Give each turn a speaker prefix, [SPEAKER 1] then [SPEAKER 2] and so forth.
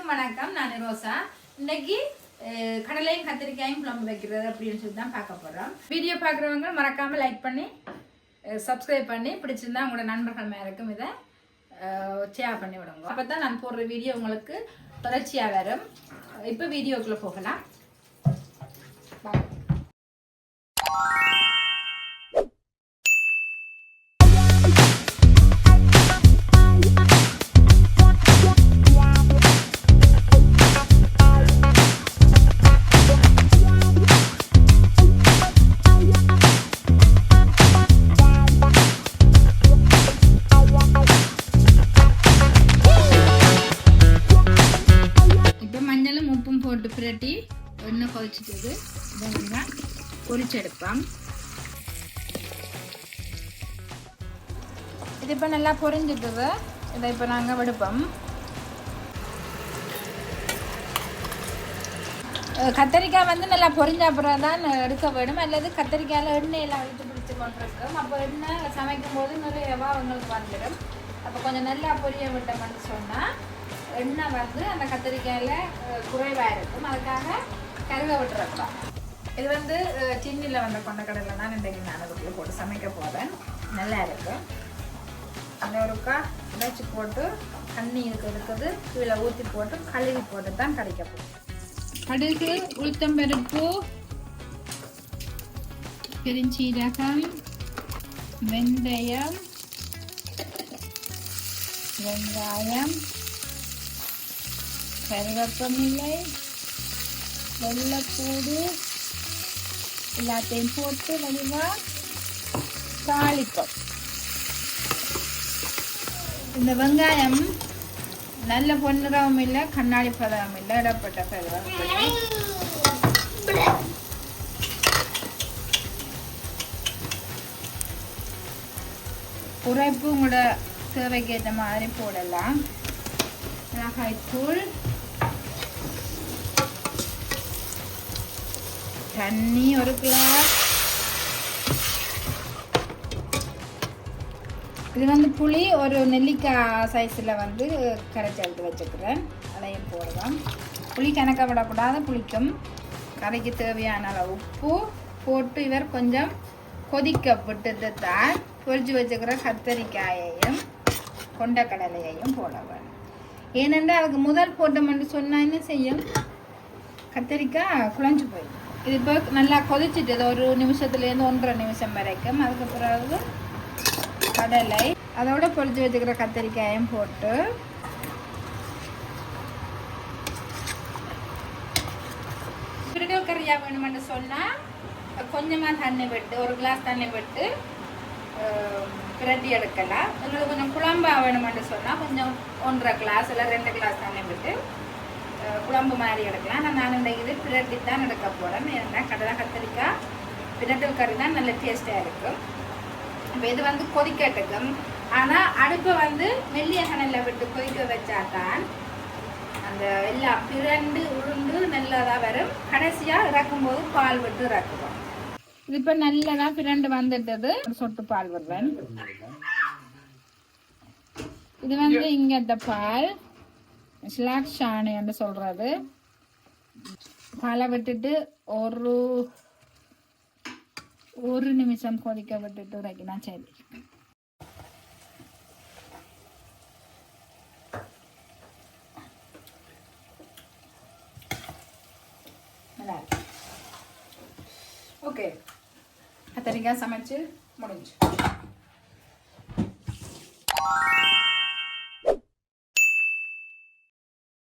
[SPEAKER 1] எல்லாருக்கும் வணக்கம். நான் ரோசா. இன்னைக்கு கடலையும் கத்திரிக்காயும் குழம்பு வைக்கிறது அப்படின்னு சொல்லி தான் பார்க்க போறோம். வீடியோ பார்க்குறவங்க மறக்காம லைக் பண்ணி சப்ஸ்கிரைப் பண்ணி பிடிச்சிருந்தா உங்களோட நண்பர்கள் மேலுக்கும் இதை ஷேர் பண்ணி விடுங்க. அப்போ தான் நான் போடுற வீடியோ உங்களுக்கு தொடர்ச்சியாக வரும். இப்போ வீடியோக்குள்ளே போகலாம். போட்டு பிரட்டி எண்ணெய் கொதிச்சிட்டது இதை பொரிச்செடுப்போம். இது இப்போ நல்லா பொரிஞ்சிட்டது. இதை இப்போ நாங்கள் வெடுப்போம். கத்திரிக்காய் வந்து நல்லா பொரிஞ்ச அப்புறம் தான் எடுக்க வேணும். அல்லது கத்திரிக்காயில் எண்ணெயெல்லாம் அழுத்து பிடிச்சி கொண்டிருக்கோம். அப்போ எண்ணெய் சமைக்கும் போது நிறையவா அவங்களுக்கு வந்துடும். அப்போ கொஞ்சம் நல்லா பொரிய விட்டோம்னு சொன்னால் எண்ணெய் வந்து அந்த கத்திரிக்காயில் குறைவாக இருக்கும். அதுக்காக கருவை விட்டுறக்கூடாது. இது வந்து சின்னியில் வந்த கொண்டக்கடலை தான் இன்றைக்கு நான் அதுக்குள்ளே போட்டு சமைக்க போகிறேன். நல்லா இருக்கும். அந்த ஒருக்கா உடைச்சி போட்டு தண்ணி இருக்குது கீழே ஊற்றி போட்டு கழுவி போட்டு தான் கடிக்க போகும். கடுகு, உளுத்தம்பருப்பு, பெருஞ்சீரகம், வெந்தயம், வெங்காயம், கருவேப்பிலை, வெள்ளைப்பூடு எல்லாத்தையும் போட்டு வடிவாக தாளிப்போம். இந்த வெங்காயம் நல்ல பொன்னிறமும் இல்லை, கண்ணாடி பதம் இல்லை, இடப்பட்ட பதம். உரைப்பு உங்களோட தேவைக்கு ஏற்ற மாதிரி போடலாம். மிளகாய்த்தூள், தண்ணி ஒரு கிளாஸ். இது வந்து புளி ஒரு நெல்லிக்காய் சைஸில் வந்து கரைச்சி எடுத்து வச்சுக்கிறேன். அதையும் போடுவோம். புளி கணக்க விடக்கூடாது, புளிக்கும். கரைக்கு தேவையான உப்பு போட்டு இவர் கொஞ்சம் கொதிக்க விட்டுட்டு தான் பொரிச்சு வச்சுக்கிற கத்தரிக்காயையும் கொண்டக்கடலையையும் போட வேணும். ஏனென்றால் அதுக்கு முதல் போட்டோம்னு சொன்னால் என்ன செய்யும், கத்தரிக்காய் குழஞ்சு போயிடும். இது இப்போ நல்லா கொதிச்சுட்டு ஒரு நிமிஷத்துலேருந்து 1.5 நிமிஷம் வரைக்கும். அதுக்கு பிறகு கடலை அதோட பொரிச்சு வச்சுக்கிற கத்தரிக்காயும் போட்டு கறியாக வேணுமென்று சொன்னால் கொஞ்சமாக தண்ணி விட்டு ஒரு கிளாஸ் தண்ணி விட்டு பிரட்டி எடுக்கலாம். எங்களுக்கு கொஞ்சம் குழம்பா வேணுமென்று சொன்னால் கொஞ்சம் 1.5 கிளாஸ் இல்லை 2 கிளாஸ் தண்ணி விட்டு குழம்பு மாதிரி எடுக்கலாம். நான் இன்றைக்கு இது பிரட்டி தான் எடுக்க போகிறேன். ஏன்னா கடலை கத்திரிக்காய் பிரட்டல் கறி தான் நல்ல டேஸ்ட்டாக இருக்கும். இப்போ இது வந்து கொதிக்கட்டுக்கும். ஆனால் அடுப்பை வந்து மெல்லிய கனலில் விட்டு கொதிக்க வச்சா தான் அந்த எல்லாம் பிரண்டு உருண்டு நல்லதாக வரும். கடைசியாக இறக்கும்போது பால் விட்டு இறக்குவோம். இது இப்போ நல்லதாக பிரண்டு வந்துட்டது. சொட்டு பால் விடுவேன். இது வந்து இங்கே பால் ஸ்லாக்ஷானு என்று சொல்கிறது. பாலை விட்டுட்டு ஒரு நிமிஷம் கொதிக்க விட்டுட்டு வைக்கணும். சரி, நல்லா இருக்கு. ஓகே, கத்திரிக்காய் சமைச்சு முடிஞ்சு.